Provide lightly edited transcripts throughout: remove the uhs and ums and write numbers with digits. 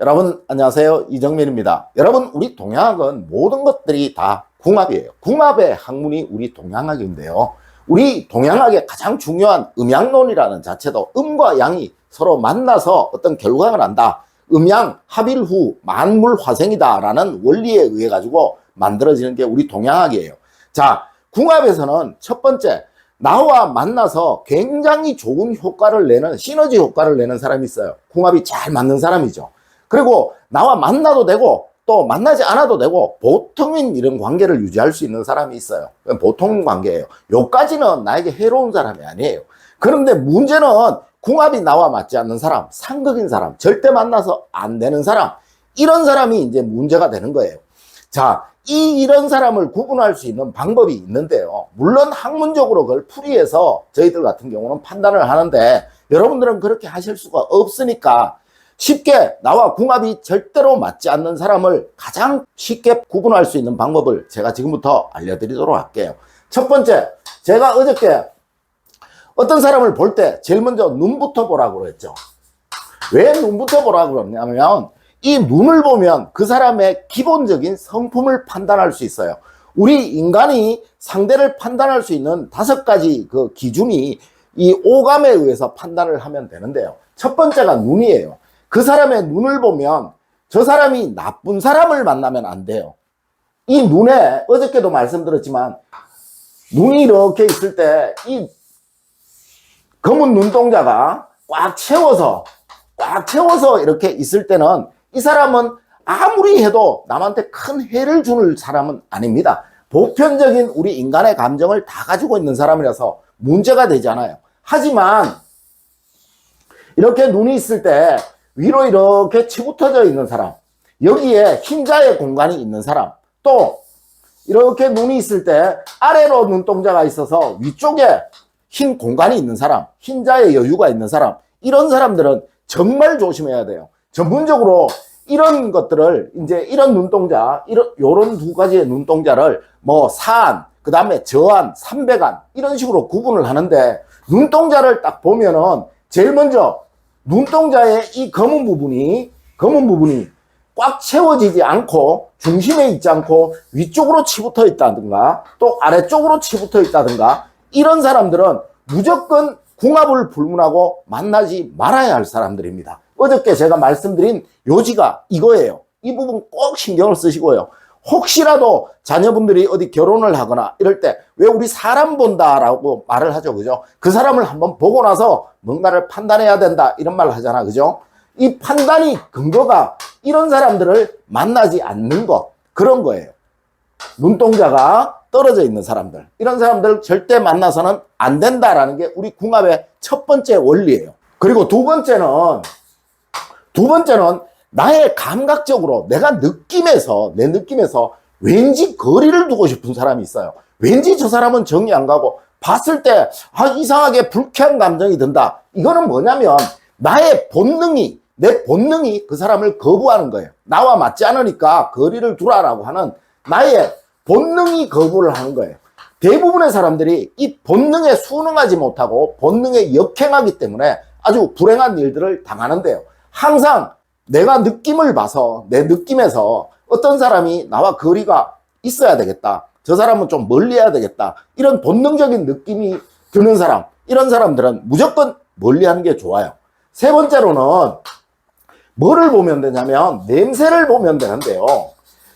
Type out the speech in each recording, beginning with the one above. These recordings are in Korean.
여러분 안녕하세요, 이정민입니다. 여러분, 우리 동양학은 모든 것들이 다 궁합이에요. 궁합의 학문이 우리 동양학인데요, 우리 동양학의 가장 중요한 음양론이라는 자체도 음과 양이 서로 만나서 어떤 결과가 난다, 음양 합일 후 만물 화생이다 라는 원리에 의해 가지고 만들어지는 게 우리 동양학이에요. 자, 궁합에서는 첫 번째, 나와 만나서 굉장히 좋은 효과를 내는, 시너지 효과를 내는 사람이 있어요. 궁합이 잘 맞는 사람이죠. 그리고 나와 만나도 되고 또 만나지 않아도 되고 보통인 이런 관계를 유지할 수 있는 사람이 있어요. 보통 관계예요. 요까지는 나에게 해로운 사람이 아니에요. 그런데 문제는 궁합이 나와 맞지 않는 사람, 상극인 사람, 절대 만나서 안 되는 사람, 이런 사람이 이제 문제가 되는 거예요. 자, 이런 사람을 구분할 수 있는 방법이 있는데요, 물론 학문적으로 그걸 풀이해서 저희들 같은 경우는 판단을 하는데, 여러분들은 그렇게 하실 수가 없으니까 쉽게 나와 궁합이 절대로 맞지 않는 사람을 가장 쉽게 구분할 수 있는 방법을 제가 지금부터 알려드리도록 할게요. 첫 번째, 제가 어저께 어떤 사람을 볼 때 제일 먼저 눈부터 보라고 했죠. 왜 눈부터 보라고 그러냐면, 이 눈을 보면 그 사람의 기본적인 성품을 판단할 수 있어요. 우리 인간이 상대를 판단할 수 있는 5가지 그 기준이 이 오감에 의해서 판단을 하면 되는데요, 첫 번째가 눈이에요. 그 사람의 눈을 보면 저 사람이 나쁜 사람을 만나면 안 돼요. 이 눈에, 어저께도 말씀드렸지만, 눈이 이렇게 있을 때 이 검은 눈동자가 꽉 채워서 이렇게 있을 때는 이 사람은 아무리 해도 남한테 큰 해를 주는 사람은 아닙니다. 보편적인 우리 인간의 감정을 다 가지고 있는 사람이라서 문제가 되지 않아요. 하지만 이렇게 눈이 있을 때 위로 이렇게 치부터져 있는 사람, 여기에 흰자의 공간이 있는 사람, 또 이렇게 눈이 있을 때 아래로 눈동자가 있어서 위쪽에 흰 공간이 있는 사람, 흰자의 여유가 있는 사람, 이런 사람들은 정말 조심해야 돼요. 전문적으로 이런 것들을, 이제 이런 눈동자, 요런 2가지의 눈동자를 뭐 사안, 그 다음에 저안, 삼백안, 이런 식으로 구분을 하는데, 눈동자를 딱 보면은 제일 먼저 눈동자의 이 검은 부분이 꽉 채워지지 않고 중심에 있지 않고 위쪽으로 치부터 있다든가 또 아래쪽으로 치부터 있다든가, 이런 사람들은 무조건 궁합을 불문하고 만나지 말아야 할 사람들입니다. 어저께 제가 말씀드린 요지가 이거예요. 이 부분 꼭 신경을 쓰시고요. 혹시라도 자녀분들이 어디 결혼을 하거나 이럴 때 왜 우리 사람 본다라고 말을 하죠, 그죠? 그 사람을 한번 보고 나서 뭔가를 판단해야 된다, 이런 말을 하잖아, 그죠? 이 판단이 근거가 이런 사람들을 만나지 않는 것, 그런 거예요. 눈동자가 떨어져 있는 사람들, 이런 사람들 절대 만나서는 안 된다라는 게 우리 궁합의 첫 번째 원리예요. 그리고 두 번째는 나의 감각적으로 내 느낌에서 왠지 거리를 두고 싶은 사람이 있어요. 왠지 저 사람은 정이 안 가고 봤을 때 이상하게 불쾌한 감정이 든다. 이거는 뭐냐면 내 본능이 그 사람을 거부하는 거예요. 나와 맞지 않으니까 거리를 두라라고 하는 나의 본능이 거부를 하는 거예요. 대부분의 사람들이 이 본능에 순응하지 못하고 본능에 역행하기 때문에 아주 불행한 일들을 당하는데요, 항상 내가 느낌을 봐서, 내 느낌에서 어떤 사람이 나와 거리가 있어야 되겠다, 저 사람은 좀 멀리 해야 되겠다, 이런 본능적인 느낌이 드는 사람, 이런 사람들은 무조건 멀리 하는 게 좋아요. 세 번째로는 뭐를 보면 되냐면 냄새를 보면 되는데요,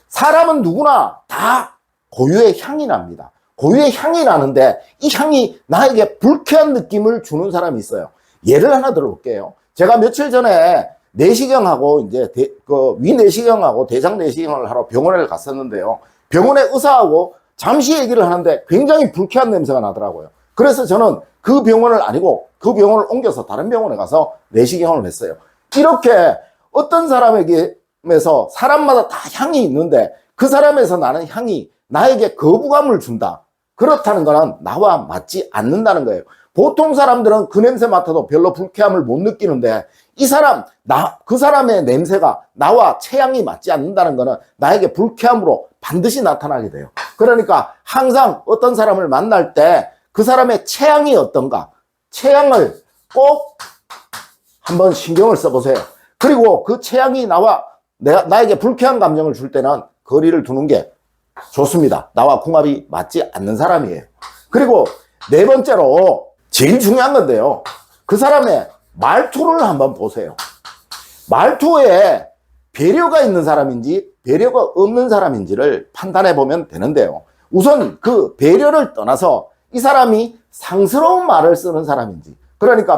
사람은 누구나 다 고유의 향이 납니다. 고유의 향이 나는데 이 향이 나에게 불쾌한 느낌을 주는 사람이 있어요. 예를 하나 들어볼게요. 제가 며칠 전에 내시경하고 이제 위내시경하고 대장내시경을 하러 병원에 갔었는데요, 병원에 의사하고 잠시 얘기를 하는데 굉장히 불쾌한 냄새가 나더라고요. 그래서 저는 그 병원을 아니고 그 병원을 옮겨서 다른 병원에 가서 내시경을 했어요. 이렇게 어떤 사람에게서 사람마다 다 향이 있는데 그 사람에서 나는 향이 나에게 거부감을 준다, 그렇다는 거는 나와 맞지 않는다는 거예요. 보통 사람들은 그 냄새 맡아도 별로 불쾌함을 못 느끼는데 그 사람의 냄새가 나와 체향이 맞지 않는다는 거는 나에게 불쾌함으로 반드시 나타나게 돼요. 그러니까 항상 어떤 사람을 만날 때 그 사람의 체향이 어떤가, 체향을 꼭 한번 신경을 써보세요. 그리고 그 체향이 나에게 불쾌한 감정을 줄 때는 거리를 두는 게 좋습니다. 나와 궁합이 맞지 않는 사람이에요. 그리고 네 번째로 제일 중요한 건데요. 그 사람의 말투를 한번 보세요. 말투에 배려가 있는 사람인지 배려가 없는 사람인지를 판단해 보면 되는데요. 우선 그 배려를 떠나서 이 사람이 상스러운 말을 쓰는 사람인지, 그러니까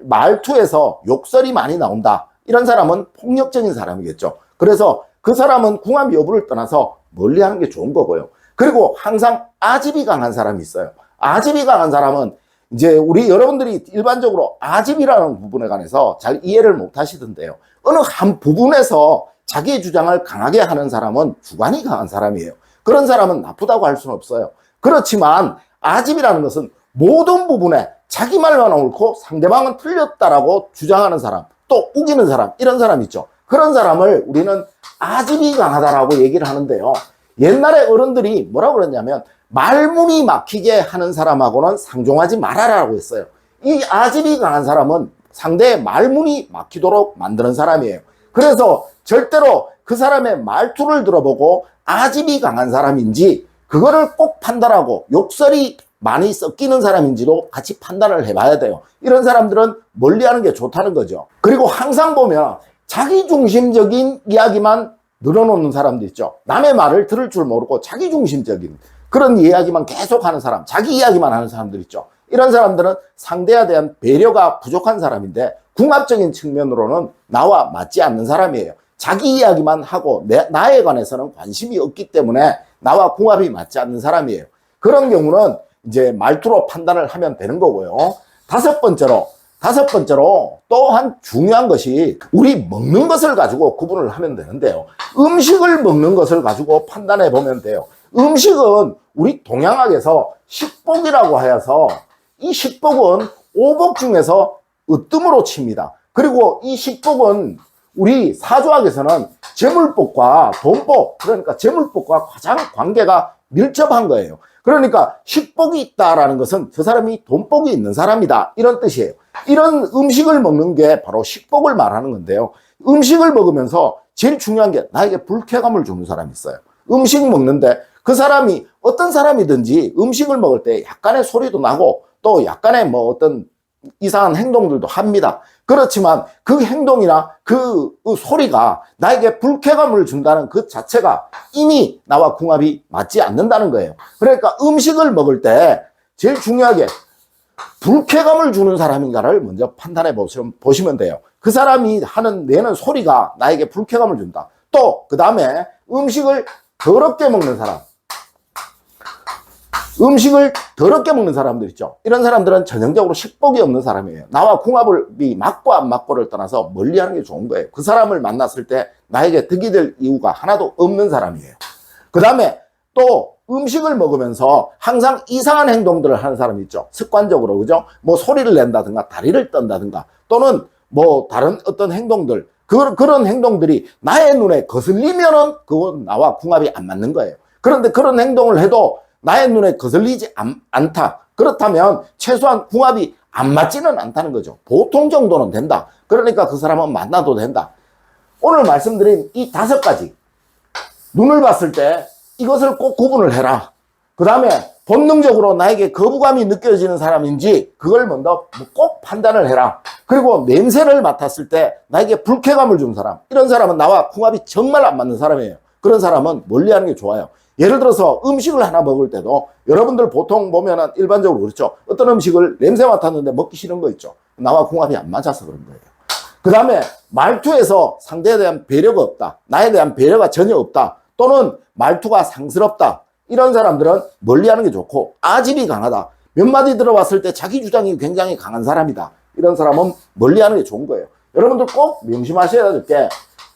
말투에서 욕설이 많이 나온다, 이런 사람은 폭력적인 사람이겠죠. 그래서 그 사람은 궁합 여부를 떠나서 멀리하는 게 좋은 거고요. 그리고 항상 아집이 강한 사람이 있어요. 아집이 강한 사람은 이제 우리 여러분들이 일반적으로 아집이라는 부분에 관해서 잘 이해를 못 하시던데요. 어느 한 부분에서 자기의 주장을 강하게 하는 사람은 주관이 강한 사람이에요. 그런 사람은 나쁘다고 할 수는 없어요. 그렇지만 아집이라는 것은 모든 부분에 자기 말만 옳고 상대방은 틀렸다라고 주장하는 사람, 또 우기는 사람, 이런 사람 있죠. 그런 사람을 우리는 아집이 강하다라고 얘기를 하는데요. 옛날에 어른들이 뭐라고 그랬냐면 말문이 막히게 하는 사람하고는 상종하지 말아라라고 했어요. 이 아집이 강한 사람은 상대의 말문이 막히도록 만드는 사람이에요. 그래서 절대로 그 사람의 말투를 들어보고 아집이 강한 사람인지 그거를 꼭 판단하고 욕설이 많이 섞이는 사람인지도 같이 판단을 해봐야 돼요. 이런 사람들은 멀리하는 게 좋다는 거죠. 그리고 항상 보면 자기중심적인 이야기만 늘어놓는 사람도 있죠. 남의 말을 들을 줄 모르고 자기중심적인 그런 이야기만 계속하는 사람, 자기 이야기만 하는 사람들 있죠. 이런 사람들은 상대에 대한 배려가 부족한 사람인데 궁합적인 측면으로는 나와 맞지 않는 사람이에요. 자기 이야기만 하고 나에 관해서는 관심이 없기 때문에 나와 궁합이 맞지 않는 사람이에요. 그런 경우는 이제 말투로 판단을 하면 되는 거고요. 다섯 번째로 또한 중요한 것이 우리 먹는 것을 가지고 구분을 하면 되는데요. 음식을 먹는 것을 가지고 판단해 보면 돼요. 음식은 우리 동양학에서 식복이라고 하여서 이 식복은 오복 중에서 으뜸으로 칩니다. 그리고 이 식복은 우리 사주학에서는 재물복과 돈복, 그러니까 재물복과 가장 관계가 밀접한 거예요. 그러니까 식복이 있다라는 것은 저 사람이 돈복이 있는 사람이다, 이런 뜻이에요. 이런 음식을 먹는 게 바로 식복을 말하는 건데요. 음식을 먹으면서 제일 중요한 게 나에게 불쾌감을 주는 사람이 있어요. 음식 먹는데 그 사람이 어떤 사람이든지 음식을 먹을 때 약간의 소리도 나고 또 약간의 뭐 어떤 이상한 행동들도 합니다. 그렇지만 그 행동이나 그 소리가 나에게 불쾌감을 준다는 그 자체가 이미 나와 궁합이 맞지 않는다는 거예요. 그러니까 음식을 먹을 때 제일 중요하게 불쾌감을 주는 사람인가를 먼저 판단해 보시면 돼요. 그 사람이 내는 소리가 나에게 불쾌감을 준다. 또 그 다음에 음식을 더럽게 먹는 사람들 있죠. 이런 사람들은 전형적으로 식복이 없는 사람이에요. 나와 궁합이 맞고 안 맞고를 떠나서 멀리하는 게 좋은 거예요. 그 사람을 만났을 때 나에게 득이 될 이유가 하나도 없는 사람이에요. 그 다음에 또 음식을 먹으면서 항상 이상한 행동들을 하는 사람이 있죠. 습관적으로, 그죠? 뭐 소리를 낸다든가 다리를 떤다든가 또는 뭐 다른 어떤 행동들, 그런 행동들이 나의 눈에 거슬리면은 그건 나와 궁합이 안 맞는 거예요. 그런데 그런 행동을 해도 나의 눈에 거슬리지 않다. 그렇다면 최소한 궁합이 안 맞지는 않다는 거죠. 보통 정도는 된다. 그러니까 그 사람은 만나도 된다. 오늘 말씀드린 이 5가지, 눈을 봤을 때 이것을 꼭 구분을 해라. 그 다음에 본능적으로 나에게 거부감이 느껴지는 사람인지 그걸 먼저 꼭 판단을 해라. 그리고 냄새를 맡았을 때 나에게 불쾌감을 준 사람, 이런 사람은 나와 궁합이 정말 안 맞는 사람이에요. 그런 사람은 멀리하는 게 좋아요. 예를 들어서 음식을 하나 먹을 때도 여러분들 보통 보면은 일반적으로 그렇죠. 어떤 음식을 냄새 맡았는데 먹기 싫은 거 있죠. 나와 궁합이 안 맞아서 그런 거예요. 그 다음에 말투에서 상대에 대한 배려가 없다, 나에 대한 배려가 전혀 없다, 또는 말투가 상스럽다, 이런 사람들은 멀리하는 게 좋고, 아집이 강하다, 몇 마디 들어봤을 때 자기 주장이 굉장히 강한 사람이다, 이런 사람은 멀리하는 게 좋은 거예요. 여러분들 꼭 명심하셔야 될 게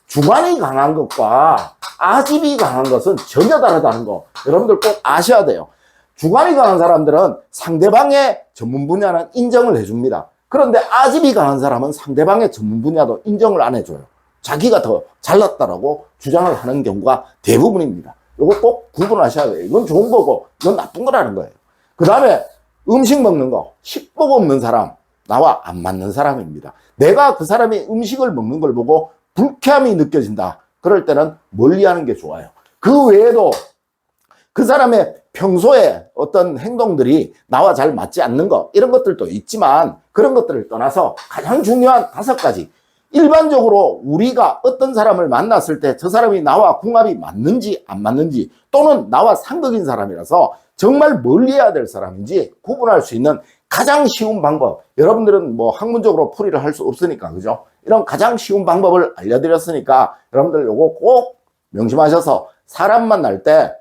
주관이 강한 것과 아집이 강한 것은 전혀 다르다는 거 여러분들 꼭 아셔야 돼요. 주관이 강한 사람들은 상대방의 전문 분야는 인정을 해줍니다. 그런데 아집이 강한 사람은 상대방의 전문 분야도 인정을 안 해줘요. 자기가 더 잘났다라고 주장을 하는 경우가 대부분입니다. 이거 꼭 구분하셔야 돼요. 이건 좋은 거고 이건 나쁜 거라는 거예요. 그 다음에 음식 먹는 거, 식복 없는 사람, 나와 안 맞는 사람입니다. 내가 그 사람이 음식을 먹는 걸 보고 불쾌함이 느껴진다. 그럴 때는 멀리하는 게 좋아요. 그 외에도 그 사람의 평소에 어떤 행동들이 나와 잘 맞지 않는 것, 이런 것들도 있지만 그런 것들을 떠나서 가장 중요한 5가지. 일반적으로 우리가 어떤 사람을 만났을 때 저 사람이 나와 궁합이 맞는지 안 맞는지, 또는 나와 상극인 사람이라서 정말 멀리해야 될 사람인지 구분할 수 있는 가장 쉬운 방법. 여러분들은 뭐 학문적으로 풀이를 할 수 없으니까, 그죠? 이런 가장 쉬운 방법을 알려드렸으니까 여러분들 요거 꼭 명심하셔서 사람 만날 때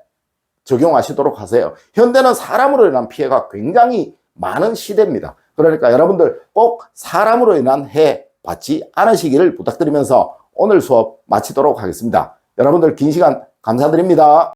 적용하시도록 하세요. 현대는 사람으로 인한 피해가 굉장히 많은 시대입니다. 그러니까 여러분들 꼭 사람으로 인한 해해 받지 않으시기를 부탁드리면서 오늘 수업 마치도록 하겠습니다. 여러분들 긴 시간 감사드립니다.